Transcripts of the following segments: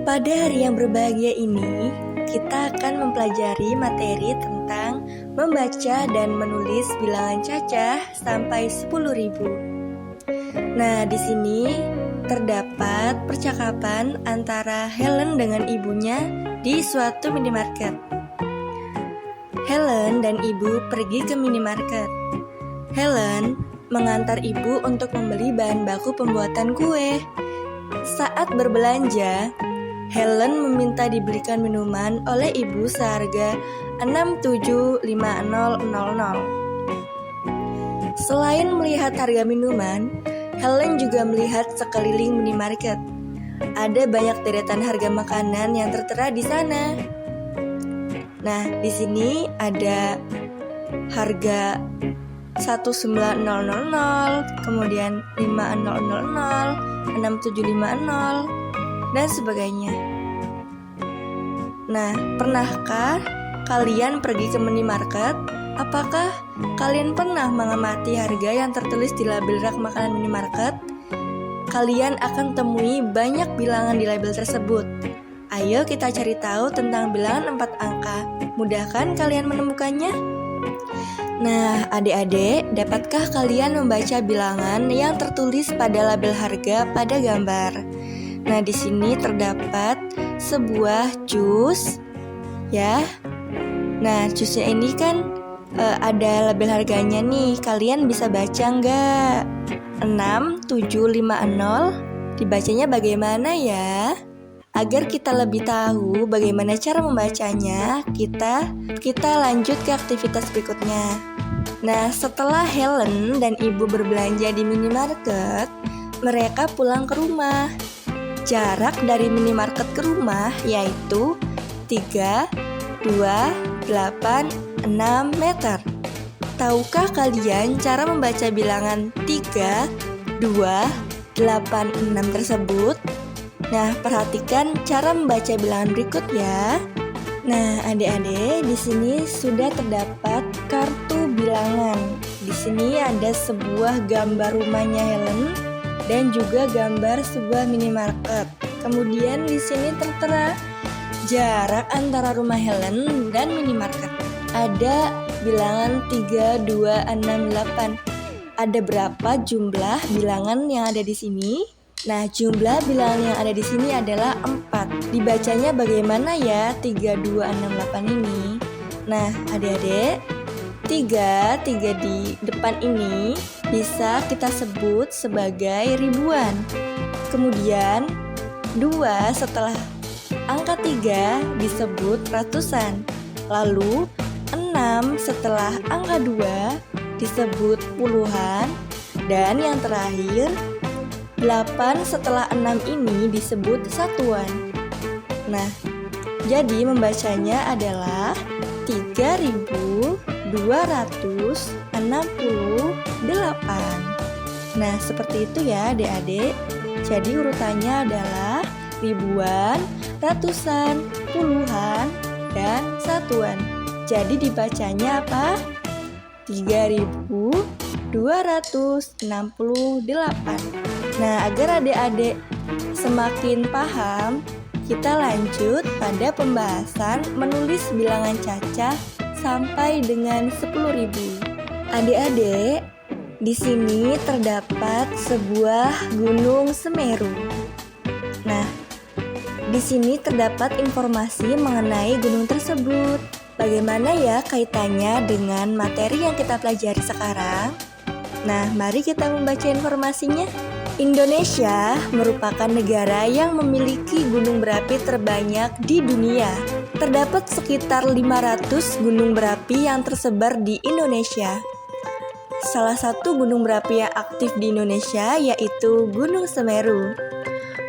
Pada hari yang berbahagia ini, kita akan mempelajari materi tentang membaca dan menulis bilangan cacah sampai 10.000. Nah, di sini terdapat percakapan antara Helen dengan ibunya di suatu minimarket. Helen dan ibu pergi ke minimarket. Helen mengantar ibu untuk membeli bahan baku pembuatan kue. Saat berbelanja, Helen meminta dibelikan minuman oleh ibu seharga 675000. Selain melihat harga minuman, Helen juga melihat sekeliling minimarket. Ada banyak deretan harga makanan yang tertera di sana. Nah, di sini ada harga 19000, kemudian 5000, 6750, dan sebagainya. Nah, pernahkah kalian pergi ke minimarket? Apakah kalian pernah mengamati harga yang tertulis di label rak makanan minimarket? Kalian akan temui banyak bilangan di label tersebut. Ayo kita cari tahu tentang bilangan 4 angka. Mudah kan kalian menemukannya? Nah, adik-adik, dapatkah kalian membaca bilangan yang tertulis pada label harga pada gambar? Nah, di sini terdapat sebuah jus, ya. Nah, jusnya ini kan ada label harganya nih. Kalian bisa baca nggak? 6750. Dibacanya bagaimana ya? Agar kita lebih tahu bagaimana cara membacanya, kita lanjut ke aktivitas berikutnya. Nah, setelah Helen dan ibu berbelanja di minimarket, mereka pulang ke rumah. Jarak dari minimarket ke rumah yaitu 3, 2, 8, 6 meter. Tahukah kalian cara membaca bilangan 3, 2, 8, 6 tersebut? Nah, perhatikan cara membaca bilangan berikut ya. Nah, adik-adik, di sini sudah terdapat kartu bilangan. Di sini ada sebuah gambar rumahnya Helen dan juga gambar sebuah minimarket. Kemudian di sini tertera jarak antara rumah Helen dan minimarket. Ada bilangan 3, 2, 6, 8. Ada berapa jumlah bilangan yang ada di sini? Nah, jumlah bilangan yang ada di sini adalah 4. Dibacanya bagaimana ya 3, 2, 6, 8 ini? Nah, adik-adik, 3 di depan ini bisa kita sebut sebagai ribuan. Kemudian 2 setelah angka 3 disebut ratusan. Lalu 6 setelah angka 2 disebut puluhan. Dan yang terakhir 8 setelah 6 ini disebut satuan. Nah, jadi membacanya adalah 3268. Nah, seperti itu ya adik-adik. Jadi urutannya adalah ribuan, ratusan, puluhan, dan satuan. Jadi dibacanya apa? 3268. Nah, agar adik-adik semakin paham, kita lanjut pada pembahasan menulis bilangan cacah sampai dengan 10.000. Adik-adik, di sini terdapat sebuah Gunung Semeru. Nah, di sini terdapat informasi mengenai gunung tersebut. Bagaimana ya kaitannya dengan materi yang kita pelajari sekarang? Nah, mari kita membaca informasinya. Indonesia merupakan negara yang memiliki gunung berapi terbanyak di dunia. Terdapat sekitar 500 gunung berapi yang tersebar di Indonesia. Salah satu gunung berapi yang aktif di Indonesia yaitu Gunung Semeru.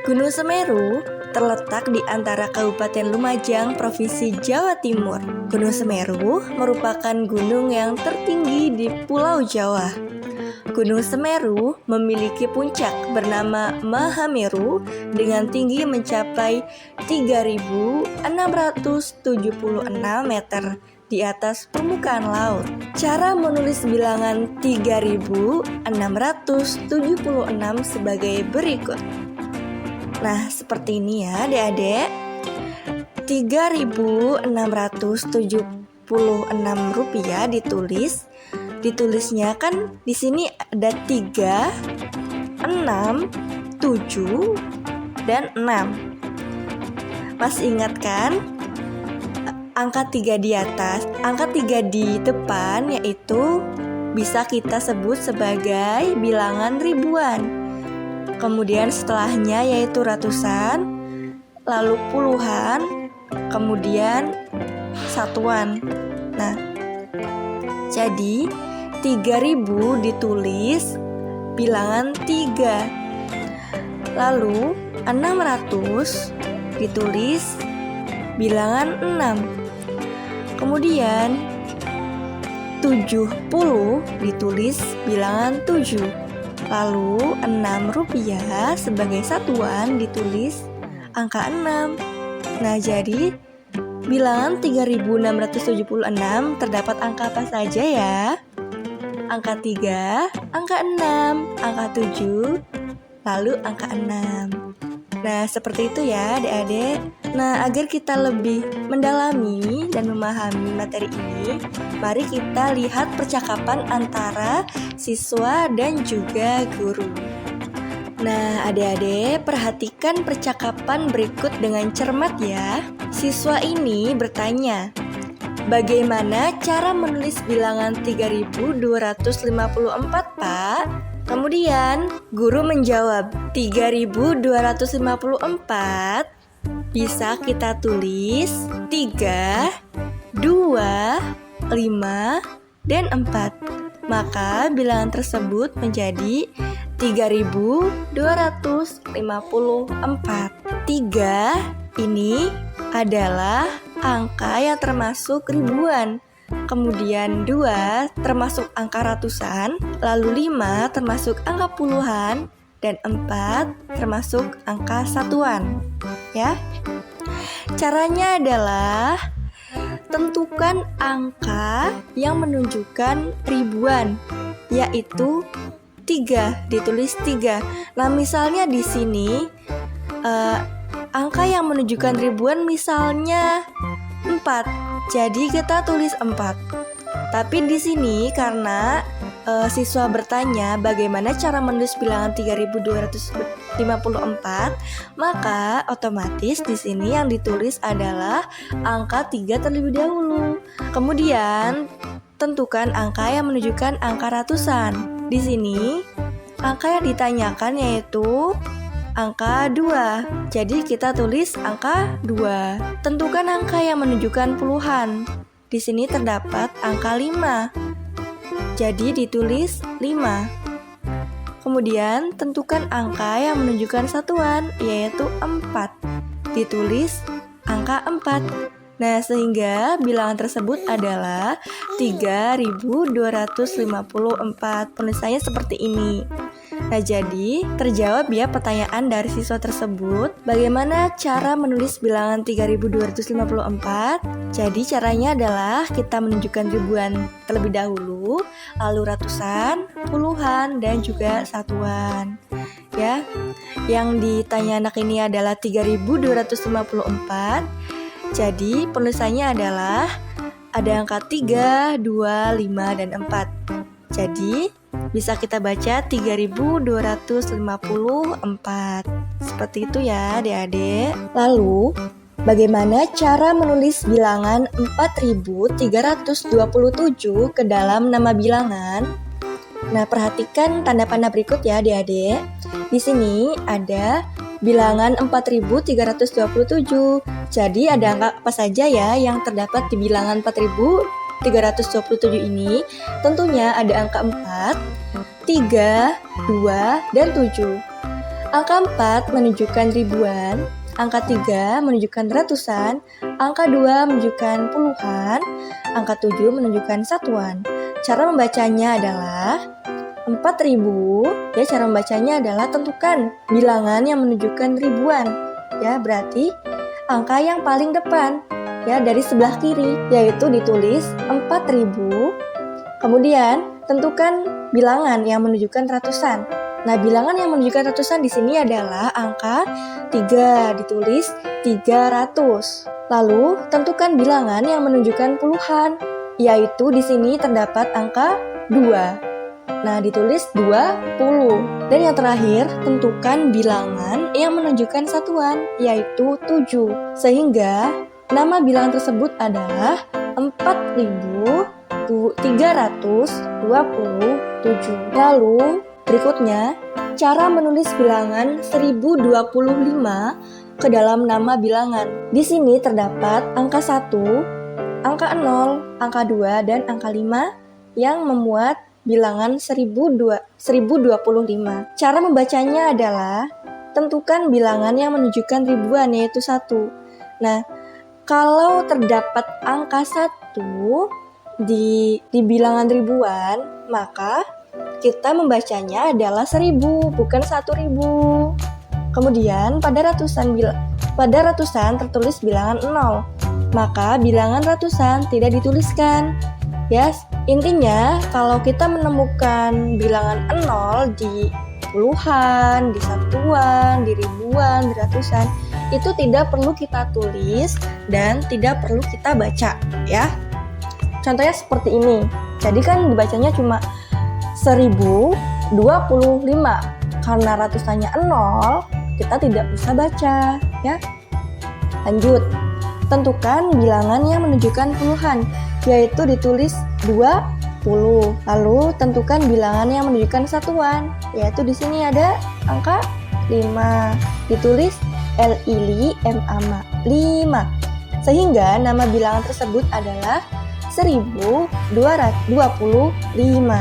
Gunung Semeru terletak di antara Kabupaten Lumajang, Provinsi Jawa Timur. Gunung Semeru merupakan gunung yang tertinggi di Pulau Jawa. Gunung Semeru memiliki puncak bernama Mahameru dengan tinggi mencapai 3676 meter di atas permukaan laut. Cara menulis bilangan 3676 sebagai berikut. Nah, seperti ini ya adik-adik. 3.676 rupiah ditulisnya kan di sini ada 3, 6, 7, dan 6. Masih ingat kan? Angka 3 di atas, angka 3 di depan yaitu bisa kita sebut sebagai bilangan ribuan. Kemudian setelahnya yaitu ratusan, lalu puluhan, kemudian satuan. Nah, jadi 3.000 ditulis bilangan 3. Lalu 600 ditulis bilangan 6. Kemudian 70 ditulis bilangan 7. Lalu 6 rupiah sebagai satuan ditulis angka 6. Nah, jadi bilangan 3.676 terdapat angka apa saja ya? Angka 3, angka 6, angka 7, lalu angka 6. Nah, seperti itu ya adik-adik. Nah, agar kita lebih mendalami dan memahami materi ini, mari kita lihat percakapan antara siswa dan juga guru. Nah, adik-adik, perhatikan percakapan berikut dengan cermat ya. Siswa ini bertanya, bagaimana cara menulis bilangan 3.254, Pak? Kemudian, guru menjawab, 3.254 bisa kita tulis 3, 2, 5, dan 4. Maka bilangan tersebut menjadi 3.254. 3 ini adalah angka yang termasuk ribuan. Kemudian 2 termasuk angka ratusan, lalu 5 termasuk angka puluhan, dan 4 termasuk angka satuan. Ya. Caranya adalah tentukan angka yang menunjukkan ribuan, yaitu 3, ditulis 3. Nah, misalnya di sini angka yang menunjukkan ribuan misalnya 4. Jadi kita tulis 4. Tapi di sini karena siswa bertanya bagaimana cara menulis bilangan 3.254, maka otomatis di sini yang ditulis adalah angka 3 terlebih dahulu. Kemudian tentukan angka yang menunjukkan angka ratusan. Di sini angka yang ditanyakan yaitu angka 2. Jadi kita tulis angka 2. Tentukan angka yang menunjukkan puluhan. Di sini terdapat angka 5. Jadi ditulis 5. Kemudian tentukan angka yang menunjukkan satuan, yaitu 4. Ditulis angka 4. Nah, sehingga bilangan tersebut adalah 3.254. Penulisannya seperti ini. Nah, jadi terjawab ya pertanyaan dari siswa tersebut. Bagaimana cara menulis bilangan 3.254? Jadi caranya adalah kita menunjukkan ribuan terlebih dahulu, lalu ratusan, puluhan, dan juga satuan. Ya, yang ditanya anak ini adalah 3.254. Jadi penulisannya adalah ada angka 3, 2, 5, dan 4. Jadi bisa kita baca 3.254. Seperti itu ya adik-adik. Lalu bagaimana cara menulis bilangan 4.327 ke dalam nama bilangan? Nah, perhatikan tanda panah berikut ya adik-adik. Di sini ada bilangan 4.327. Jadi ada angka apa saja ya yang terdapat di bilangan 4.327 ini? Tentunya ada angka 4, 3, 2, dan 7. Angka 4 menunjukkan ribuan, angka 3 menunjukkan ratusan, angka 2 menunjukkan puluhan, angka 7 menunjukkan satuan. Cara membacanya adalah 4.000, ya cara membacanya adalah tentukan bilangan yang menunjukkan ribuan. Ya, berarti angka yang paling depan ya dari sebelah kiri, yaitu ditulis 4.000. Kemudian tentukan bilangan yang menunjukkan ratusan. Nah, bilangan yang menunjukkan ratusan di sini adalah angka 3, ditulis 300. Lalu, tentukan bilangan yang menunjukkan puluhan, yaitu di sini terdapat angka 2. Nah, ditulis 20. Dan yang terakhir, tentukan bilangan yang menunjukkan satuan, yaitu 7. Sehingga, nama bilangan tersebut adalah 4327. Lalu, berikutnya, cara menulis bilangan 1025 ke dalam nama bilangan. Di sini terdapat angka 1, angka 0, angka 2, dan angka 5 yang membuat bilangan 1025. Cara membacanya adalah tentukan bilangan yang menunjukkan ribuan, yaitu 1. Nah, kalau terdapat angka 1 di bilangan ribuan, maka kita membacanya adalah 1000, bukan 1000. Kemudian pada ratusan tertulis bilangan 0, maka bilangan ratusan tidak dituliskan. Ya, intinya kalau kita menemukan bilangan 0 di puluhan, di satuan, di ribuan, di ratusan, itu tidak perlu kita tulis dan tidak perlu kita baca, ya. Contohnya seperti ini. Jadi kan dibacanya cuma 1025. Karena ratusannya 0, kita tidak bisa baca, ya. Lanjut. Tentukan bilangan yang menunjukkan puluhan, yaitu ditulis 20. Lalu tentukan bilangan yang menunjukkan satuan, yaitu di sini ada angka 5. Ditulis L-I-M-A-M-A, 5. Sehingga nama bilangan tersebut adalah 1225.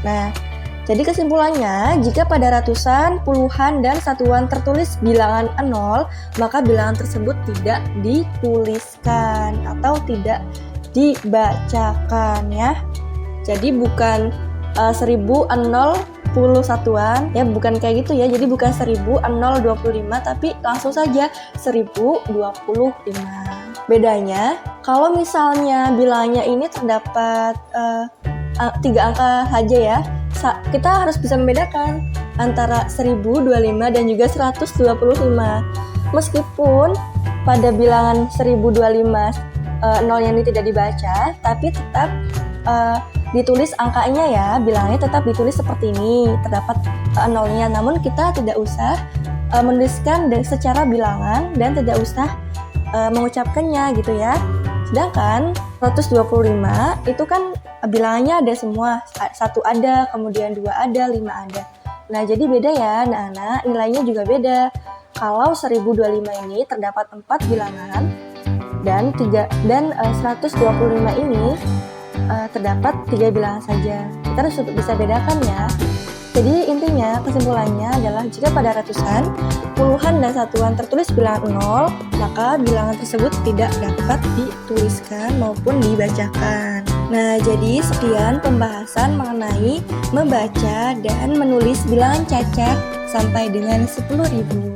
Nah, jadi kesimpulannya, jika pada ratusan, puluhan, dan satuan tertulis bilangan 0, maka bilangan tersebut tidak dituliskan atau tidak dibacakan, ya. Jadi bukan 1000 satuan, ya, bukan kayak gitu ya. Jadi bukan 1025, tapi langsung saja 1025. Bedanya, kalau misalnya bilangannya ini terdapat 3 angka saja, ya, kita harus bisa membedakan antara 1025 dan juga 125. Meskipun pada bilangan 1025 nolnya ini tidak dibaca, tapi tetap ditulis angkanya, ya, bilangannya tetap ditulis seperti ini, terdapat nolnya. Namun kita tidak usah menuliskan secara bilangan dan tidak usah mengucapkannya gitu, ya. Sedangkan 125 itu kan bilangannya ada semua, 1 ada, kemudian 2 ada, 5 ada. Nah, jadi beda ya anak-anak, nilainya juga beda. Kalau 1025 ini terdapat 4 bilangan dan 125 ini terdapat 3 bilangan saja. Kita harus bisa bedakan, ya. Jadi intinya kesimpulannya adalah jika pada ratusan, puluhan, dan satuan tertulis bilangan 0, maka bilangan tersebut tidak dapat dituliskan maupun dibacakan. Nah, jadi sekian pembahasan mengenai membaca dan menulis bilangan cacat sampai dengan 10.000.